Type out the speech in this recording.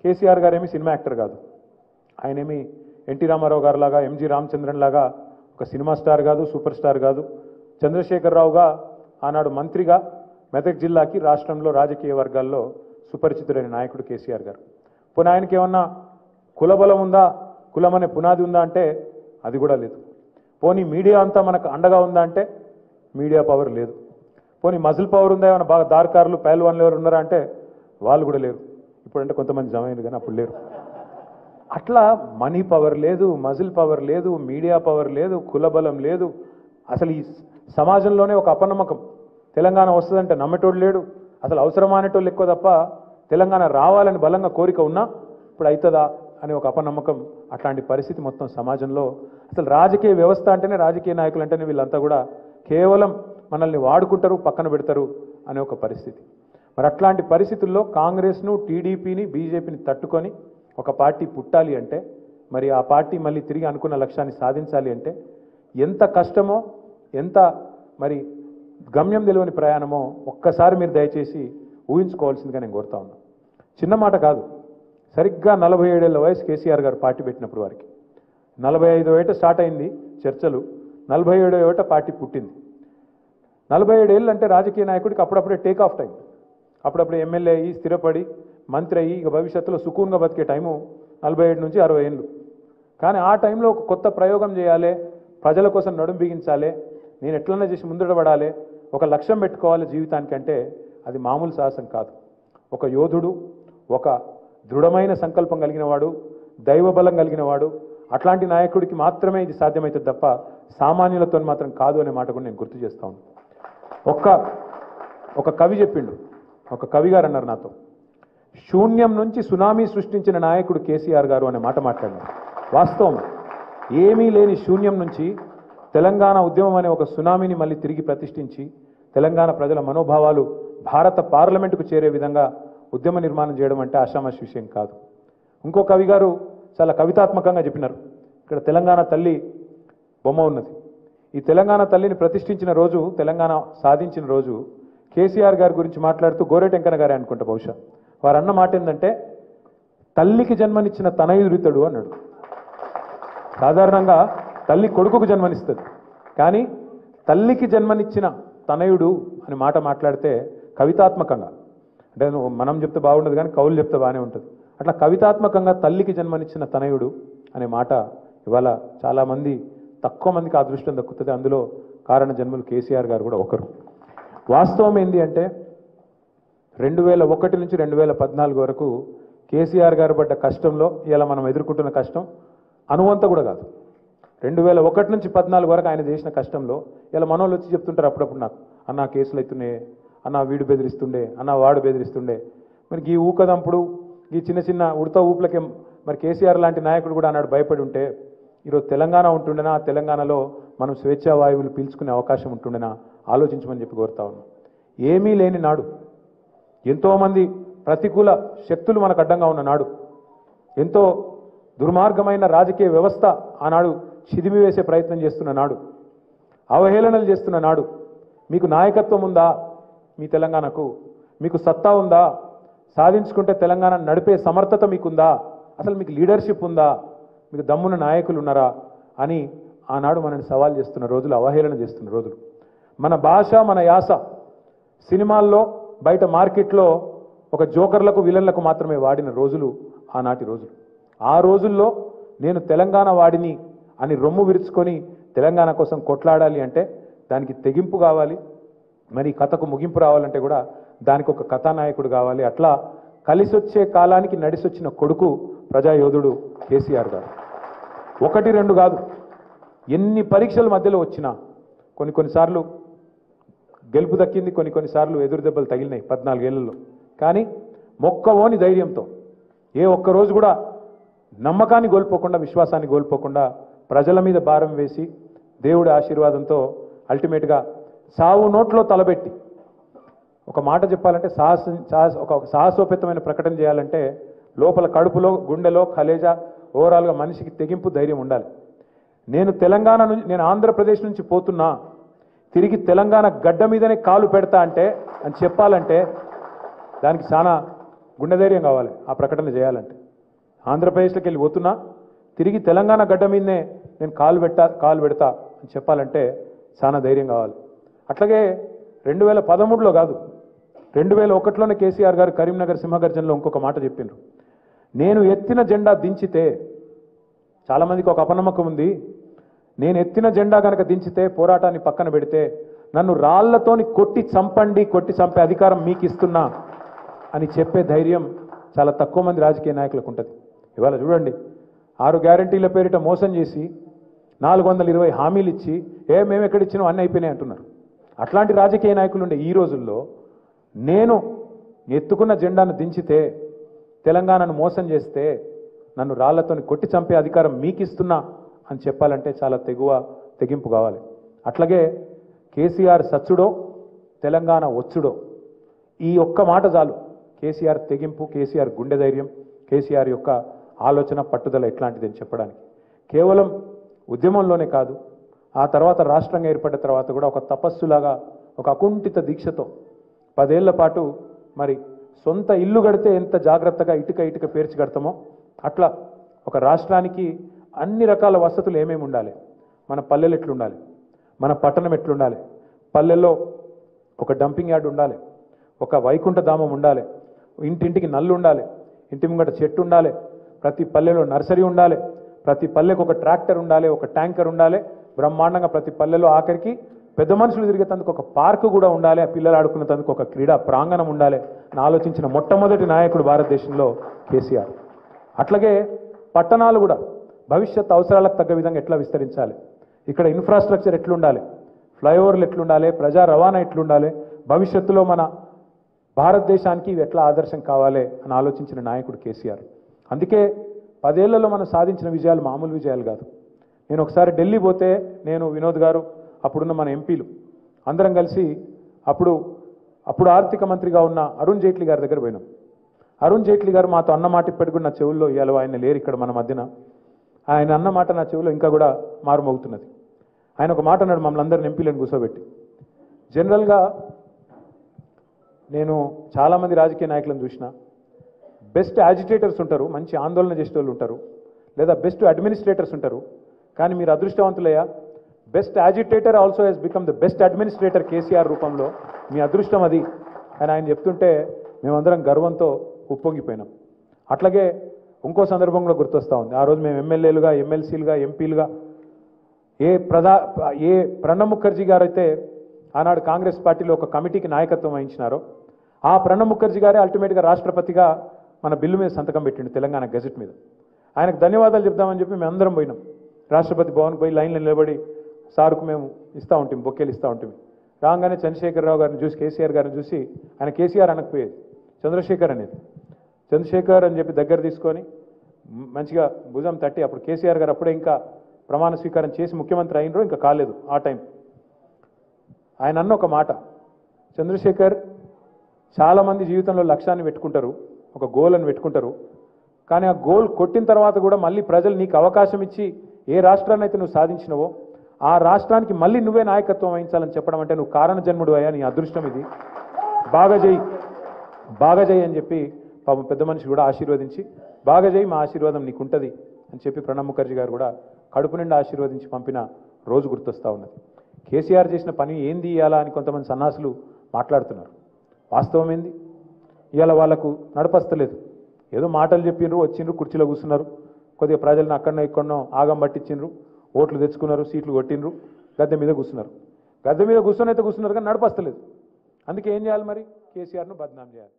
KCR గారేమి cinema actor కాదు, ఆయనేమి NT Ramarao గారు లాగా ఎంజి రామచంద్రన్ లాగా ఒక సినిమా స్టార్ కాదు, సూపర్ స్టార్ కాదు. చంద్రశేఖరరావుగా ఆనాడు మంత్రిగా మెదక్ జిల్లాకి రాష్ట్రంలో రాజకీయ వర్గాల్లో సుపరిచితుడైన నాయకుడు కేసీఆర్ గారు. పోనీ ఆయనకి ఏమన్నా కులబలం ఉందా, కులం అనే పునాది ఉందా అంటే అది కూడా లేదు. పోనీ మీడియా అంతా మనకు అండగా ఉందా అంటే మీడియా పవర్ లేదు. పోనీ మజిల్ పవర్ ఉందా, ఏమైనా బాగా దార్కారులు పైల్వాన్లు ఎవరు ఉన్నారా అంటే వాళ్ళు కూడా లేరు. ఇప్పుడంటే కొంతమంది జమైంది కానీ అప్పుడు లేరు. అట్లా మనీ పవర్ లేదు, మజిల్ పవర్ లేదు, మీడియా పవర్ లేదు, కులబలం లేదు. అసలు ఈ సమాజంలోనే ఒక అపనమ్మకం. తెలంగాణ వస్తుందంటే నమ్మేటోడు లేడు, అసలు అవసరమానేటోళ్ళు ఎక్కువ తప్ప తెలంగాణ రావాలని బలంగా కోరిక ఉన్నా ఇప్పుడు అవుతుందా అనే ఒక అపనమ్మకం. అట్లాంటి పరిస్థితి మొత్తం సమాజంలో. అసలు రాజకీయ వ్యవస్థ అంటేనే, రాజకీయ నాయకులు అంటేనే వీళ్ళంతా కూడా కేవలం మనల్ని వాడుకుంటారు, పక్కన పెడతారు అనే ఒక పరిస్థితి. మరి అట్లాంటి పరిస్థితుల్లో కాంగ్రెస్ను, టీడీపీని, బీజేపీని తట్టుకొని ఒక పార్టీ పుట్టాలి అంటే, మరి ఆ పార్టీ మళ్ళీ తిరిగి అనుకున్న లక్ష్యాన్ని సాధించాలి అంటే ఎంత కష్టమో, ఎంత మరి గమ్యం తెలియని ప్రయాణమో ఒక్కసారి మీరు దయచేసి ఊహించుకోవాల్సిందిగా నేను కోరుతా ఉన్నా. చిన్న మాట కాదు. సరిగ్గా 47 ఏళ్ల వయసు కేసీఆర్ గారు పార్టీ పెట్టినప్పుడు వారికి 45వ ఏట స్టార్ట్ అయింది చర్చలు, 47వ ఏట పార్టీ పుట్టింది. 47 ఏళ్ళు అంటే రాజకీయ నాయకుడికి అప్పుడప్పుడే టేక్ ఆఫ్ టైం. అప్పుడప్పుడు ఎమ్మెల్యే అయ్యి స్థిరపడి మంత్రి అయ్యి ఇక భవిష్యత్తులో సుకూన్గా బతికే టైము 47 నుంచి 60 ఏళ్ళు. కానీ ఆ టైంలో ఒక కొత్త ప్రయోగం చేయాలి, ప్రజల కోసం నడుం బిగించాలి, నేను ఎట్లన్నా చేసి ముందడబడాలి, ఒక లక్ష్యం పెట్టుకోవాలి జీవితానికంటే అది మామూలు సాహసం కాదు. ఒక యోధుడు, ఒక దృఢమైన సంకల్పం కలిగిన వాడు, దైవబలం కలిగిన వాడు, అట్లాంటి నాయకుడికి మాత్రమే ఇది సాధ్యమవుతుంది తప్ప సామాన్యులతో మాత్రం కాదు అనే మాట కూడా నేను గుర్తు చేస్తా ఉన్నాను. ఒక కవి చెప్పిండు, ఒక కవి గారు అన్నారు నాతో, శూన్యం నుంచి సునామీ సృష్టించిన నాయకుడు కేసీఆర్ గారు అనే మాట మాట్లాడినారు. వాస్తవం, ఏమీ లేని శూన్యం నుంచి తెలంగాణ ఉద్యమం అనే ఒక సునామీని మళ్ళీ తిరిగి ప్రతిష్ఠించి తెలంగాణ ప్రజల మనోభావాలు భారత పార్లమెంటుకు చేరే విధంగా ఉద్యమ నిర్మాణం చేయడం అంటే ఆషామాషి విషయం కాదు. ఇంకో కవి గారు చాలా కవితాత్మకంగా చెప్పినారు. ఇక్కడ తెలంగాణ తల్లి బొమ్మ ఉన్నది. ఈ తెలంగాణ తల్లిని ప్రతిష్ఠించిన రోజు, తెలంగాణ సాధించిన రోజు కేసీఆర్ గారి గురించి మాట్లాడుతూ గోరేటెంకన్న గారే అనుకుంటా బహుశా, వారు అన్న మాట ఏంటంటే తల్లికి జన్మనిచ్చిన తనయురితడు అన్నాడు. సాధారణంగా తల్లి కొడుకుకు జన్మనిస్తుంది, కానీ తల్లికి జన్మనిచ్చిన తనయుడు అని మాట మాట్లాడితే కవితాత్మకంగా, అంటే మనం చెప్తే బాగుండదు కానీ కవులు చెప్తే బాగానే ఉంటుంది. అట్లా కవితాత్మకంగా తల్లికి జన్మనిచ్చిన తనయుడు అనే మాట ఇవాళ చాలామంది, తక్కువ మందికి అదృష్టం దక్కుతుంది. అందులో కారణ జన్మలు కేసీఆర్ గారు కూడా ఒకరు. వాస్తవం ఏంటి అంటే 2001 నుంచి 2014 వరకు కేసీఆర్ గారు పడ్డ కష్టంలో ఇలా మనం ఎదుర్కొంటున్న కష్టం అనువంత కూడా కాదు. 2001 నుంచి 14 వరకు ఆయన చేసిన కష్టంలో ఇలా మనోళ్ళు వచ్చి చెప్తుంటారు అప్పుడప్పుడు నాకు, అన్న కేసులు అవుతున్నాయి, అన్న వీడు బెదిరిస్తుండే, అన్న వాడు బెదిరిస్తుండే. మరి ఈ ఊకదంపుడు, ఈ చిన్న చిన్న ఉడత ఊపులకే మరి కేసీఆర్ లాంటి నాయకుడు కూడా అన్నాడు భయపడి ఉంటే ఈరోజు తెలంగాణ ఉంటుండేనా, తెలంగాణలో మనం స్వేచ్ఛా వాయువులు పీల్చుకునే అవకాశం ఉంటుండేనా ఆలోచించమని చెప్పి కోరుతా ఉన్నాం. ఏమీ లేని నాడు, ఎంతోమంది ప్రతికూల శక్తులు మనకు అడ్డంగా ఉన్న నాడు, ఎంతో దుర్మార్గమైన రాజకీయ వ్యవస్థ ఆనాడు చిదిమి వేసే ప్రయత్నం చేస్తున్న నాడు, అవహేళనలు చేస్తున్న నాడు, మీకు నాయకత్వం ఉందా మీ తెలంగాణకు, మీకు సత్తా ఉందా, సాధించుకుంటే తెలంగాణ నడిపే సమర్థత మీకుందా, అసలు మీకు లీడర్షిప్ ఉందా, మీకు దమ్మున నాయకులు ఉన్నారా అని ఆనాడు మనని సవాల్ చేస్తున్న రోజులు, అవహేళన చేస్తున్న రోజులు. మన భాష, మన యాస సినిమాల్లో, బయట మార్కెట్లో ఒక జోకర్లకు, విలన్లకు మాత్రమే వాడిన రోజులు ఆనాటి రోజులు. ఆ రోజుల్లో నేను తెలంగాణ వాడిని అని రొమ్ము విరుచుకొని తెలంగాణ కోసం కొట్లాడాలి అంటే దానికి తెగింపు కావాలి, మరి కథకు ముగింపు రావాలంటే కూడా దానికి ఒక కథానాయకుడు కావాలి. అట్లా కలిసొచ్చే కాలానికి నడిసొచ్చిన కొడుకు ప్రజాయోధుడు కేసీఆర్ గారు. 1, 2 కాదు, ఎన్ని పరీక్షల మధ్యలో వచ్చినా కొన్నిసార్లు గెలుపు దక్కింది, కొన్నిసార్లు ఎదురు దెబ్బలు తగిలినాయి 14 ఏళ్లలో. కానీ మొక్కవోని ధైర్యంతో ఏ ఒక్కరోజు కూడా నమ్మకాన్ని కోల్పోకుండా, విశ్వాసాన్ని కోల్పోకుండా ప్రజల మీద భారం వేసి దేవుడి ఆశీర్వాదంతో అల్టిమేట్గా సావు నోట్లో తలబెట్టి ఒక మాట చెప్పాలంటే ఒక సాహసోపేతమైన ప్రకటన చేయాలంటే లోపల కడుపులో, గుండెలో, కలేజా, ఓవరాల్గా మనిషికి తెగింపు, ధైర్యం ఉండాలి. నేను ఆంధ్రప్రదేశ్ నుంచి పోతున్నా, తిరిగి తెలంగాణ గడ్డ మీదనే కాలు పెడతా అంటే అని చెప్పాలంటే దానికి చాలా గుండె ధైర్యం కావాలి ఆ ప్రకటన చేయాలంటే. ఆంధ్రప్రదేశ్లోకి వెళ్ళి పోతున్నా తిరిగి తెలంగాణ గడ్డ మీదనే నేను కాలు పెడతా అని చెప్పాలంటే చాలా ధైర్యం కావాలి. అట్లాగే 2013లో కాదు 2001లోనే కేసీఆర్ గారు కరీంనగర్ సింహగర్జనలో ఇంకొక మాట చెప్పిండ్రు. నేను ఎత్తిన జెండా దించితే, చాలామందికి ఒక అపనమ్మకం ఉంది, నేను ఎత్తిన జెండా కనుక దించితే పోరాటాన్ని పక్కన పెడితే నన్ను రాళ్లతోని కొట్టి చంపే అధికారం మీకు ఇస్తున్నా అని చెప్పే ధైర్యం చాలా తక్కువ మంది రాజకీయ నాయకులకు ఉంటుంది. ఇవాళ చూడండి 6 గ్యారంటీల పేరిట మోసం చేసి 420 హామీలు ఇచ్చి మేము ఎక్కడిచ్చినాం అన్నీ అయిపోయినాయి అంటున్నారు. అట్లాంటి రాజకీయ నాయకులు ఉండే ఈ రోజుల్లో నేను ఎత్తుకున్న జెండాను దించితే, తెలంగాణను మోసం చేస్తే నన్ను రాళ్లతోని కొట్టి చంపే అధికారం మీకు ఇస్తున్నా అని చెప్పాలంటే చాలా తెగింపు కావాలి. అట్లాగే కేసీఆర్ సచ్చుడో తెలంగాణ వచ్చుడో ఈ ఒక్క మాట చాలు. కేసీఆర్ తెగింపు, కేసీఆర్ గుండె ధైర్యం, కేసీఆర్ యొక్క ఆలోచన పట్టుదల ఎట్లాంటిది అని చెప్పడానికి. కేవలం ఉద్యమంలోనే కాదు, ఆ తర్వాత రాష్ట్రంగా ఏర్పడ్డ తర్వాత కూడా ఒక తపస్సులాగా ఒక అకుంఠిత దీక్షతో 10 ఏళ్ల పాటు మరి సొంత ఇల్లు కడితే ఎంత జాగ్రత్తగా ఇటుక పేర్చి కడతామో అట్లా ఒక రాష్ట్రానికి అన్ని రకాల వసతులు ఏమేమి ఉండాలి, మన పల్లెలు ఎట్లుండాలి, మన పట్టణం ఎట్లుండాలి, పల్లెల్లో ఒక డంపింగ్ యార్డ్ ఉండాలి, ఒక వైకుంఠ ధామం ఉండాలి, ఇంటింటికి నల్లు ఉండాలి, ఇంటి ముంగట చెట్టు ఉండాలి, ప్రతి పల్లెలో నర్సరీ ఉండాలి, ప్రతి పల్లెకు ఒక ట్రాక్టర్ ఉండాలి, ఒక ట్యాంకర్ ఉండాలి, బ్రహ్మాండంగా ప్రతి పల్లెలో ఆఖరికి పెద్ద మనుషులు తిరిగేందుకు ఒక పార్కు కూడా ఉండాలి, ఆ పిల్లలు ఆడుకునేందుకు ఒక క్రీడా ప్రాంగణం ఉండాలి అని ఆలోచించిన మొట్టమొదటి నాయకుడు భారతదేశంలో కేసీఆర్. అట్లాగే పట్టణాలు కూడా భవిష్యత్ అవసరాలకు తగ్గ విధంగా ఎట్లా విస్తరించాలి, ఇక్కడ ఇన్ఫ్రాస్ట్రక్చర్ ఎట్లుండాలి, ఫ్లైఓవర్లు ఎట్లుండాలి, ప్రజా రవాణా ఎట్లుండాలి, భవిష్యత్తులో మన భారతదేశానికి ఇవి ఎట్లా ఆదర్శం కావాలి అని ఆలోచించిన నాయకుడు కేసీఆర్. అందుకే 10 ఏళ్లలో మనం సాధించిన విజయాలు మామూలు విజయాలు కాదు. నేను ఒకసారి ఢిల్లీ పోతే నేను వినోద్ గారు అప్పుడున్న మన ఎంపీలు అందరం కలిసి అప్పుడు ఆర్థిక మంత్రిగా ఉన్న అరుణ్ జైట్లీ గారి దగ్గర పోయినాం. అరుణ్ జైట్లీ గారు మాతో అన్న మాట ఇప్పటికి కూడా నా చెవుల్లో, ఇవాళ ఆయన లేరు ఇక్కడ మన మధ్యన, ఆయన అన్న మాట నా చెవులో ఇంకా కూడా మారుమోగుతున్నది. ఆయన ఒక మాట అన్నాడు మమ్మల్ని అందరిని ఎంపీలను కూర్చోబెట్టి, జనరల్గా నేను చాలామంది రాజకీయ నాయకులను చూసిన, బెస్ట్ యాజిటేటర్స్ ఉంటారు, మంచి ఆందోళన చేసే వాళ్ళు ఉంటారు, లేదా బెస్ట్ అడ్మినిస్ట్రేటర్స్ ఉంటారు. కానీ మీరు అదృష్టవంతులయ్యా, best agitator also he's become the best administrator KCR రూపంలో. మీ అదృష్టం అది అని ఆయన చెప్తుంటే మేమందరం గర్వంతో ఉప్పొంగిపోయినాం. అట్లాగే ఇంకో సందర్భం కూడా గుర్తొస్తూ ఉంది. ఆ రోజు మేము ఎమ్మెల్యేలుగా, ఎమ్మెల్సీలుగా, ఎంపీలుగా ఏ ప్రణబ్ ముఖర్జీ గారు అయితే ఆనాడు కాంగ్రెస్ పార్టీలో ఒక కమిటీకి నాయకత్వం వహించినారో ఆ ప్రణబ్ ముఖర్జీ గారే అల్టిమేట్గా రాష్ట్రపతిగా మన బిల్లు మీద సంతకం పెట్టిండు, తెలంగాణ గెజెట్ మీద. ఆయనకు ధన్యవాదాలు చెప్దామని చెప్పి మేము అందరం పోయినాం. రాష్ట్రపతి భవన్కి పోయి లైన్లో నిలబడి సార్కు మేము ఇస్తూ ఉంటాం, బొక్కేలు ఇస్తూ ఉంటాం. రాగానే చంద్రశేఖరరావు గారిని చూసి, కేసీఆర్ గారిని చూసి, ఆయన కేసీఆర్ అనకపోయేది, చంద్రశేఖర్ అనేది. చంద్రశేఖర్ అని చెప్పి దగ్గర తీసుకొని మంచిగా భుజం తట్టి, అప్పుడు కేసీఆర్ గారు అప్పుడే ఇంకా ప్రమాణ స్వీకారం చేసి ముఖ్యమంత్రి అయినరో ఇంకా కాలేదు ఆ టైం. ఆయన అన్న ఒక మాట, చంద్రశేఖర్, చాలామంది జీవితంలో లక్ష్యాన్ని పెట్టుకుంటారు, ఒక గోల్ అని పెట్టుకుంటారు, కానీ ఆ గోల్ కొట్టిన తర్వాత కూడా మళ్ళీ ప్రజలు నీకు అవకాశం ఇచ్చి ఏ రాష్ట్రాన్ని అయితే నువ్వు సాధించినవో ఆ రాష్ట్రానికి మళ్ళీ నువ్వే నాయకత్వం వహించాలని చెప్పడం అంటే నువ్వు కారణ జన్ముడు అయ్యా, నీ అదృష్టం ఇది, బాగా చేయి అని చెప్పి పాపం పెద్ద మనిషి కూడా ఆశీర్వదించి, బాగా చేయి, మా ఆశీర్వాదం నీకుంటుంది అని చెప్పి ప్రణబ్ ముఖర్జీ గారు కూడా కడుపు నిండా ఆశీర్వదించి పంపిన రోజు గుర్తొస్తూ ఉన్నది. కేసీఆర్ చేసిన పని ఏంది ఇవ్వాలా అని కొంతమంది సన్నాసులు మాట్లాడుతున్నారు. వాస్తవం ఏంది? ఇవాళ వాళ్ళకు నడపస్తలేదు, ఏదో మాటలు చెప్పిండ్రు, వచ్చిండ్రు, కుర్చీలో కూర్చున్నారు, కొద్దిగా ప్రజలను అక్కడనో ఇక్కడనో ఆగం పట్టించిండ్రు, ఓట్లు తెచ్చుకున్నారు, సీట్లు కొట్టిండ్రు, గద్దె మీద కూర్చున్నారు. గద్దె మీద కూర్చొని అయితే కూర్చున్నారు కానీ నడపస్తలేదు. అందుకే ఏం చేయాలి మరి? కేసీఆర్ను బద్నాం చేయాలి.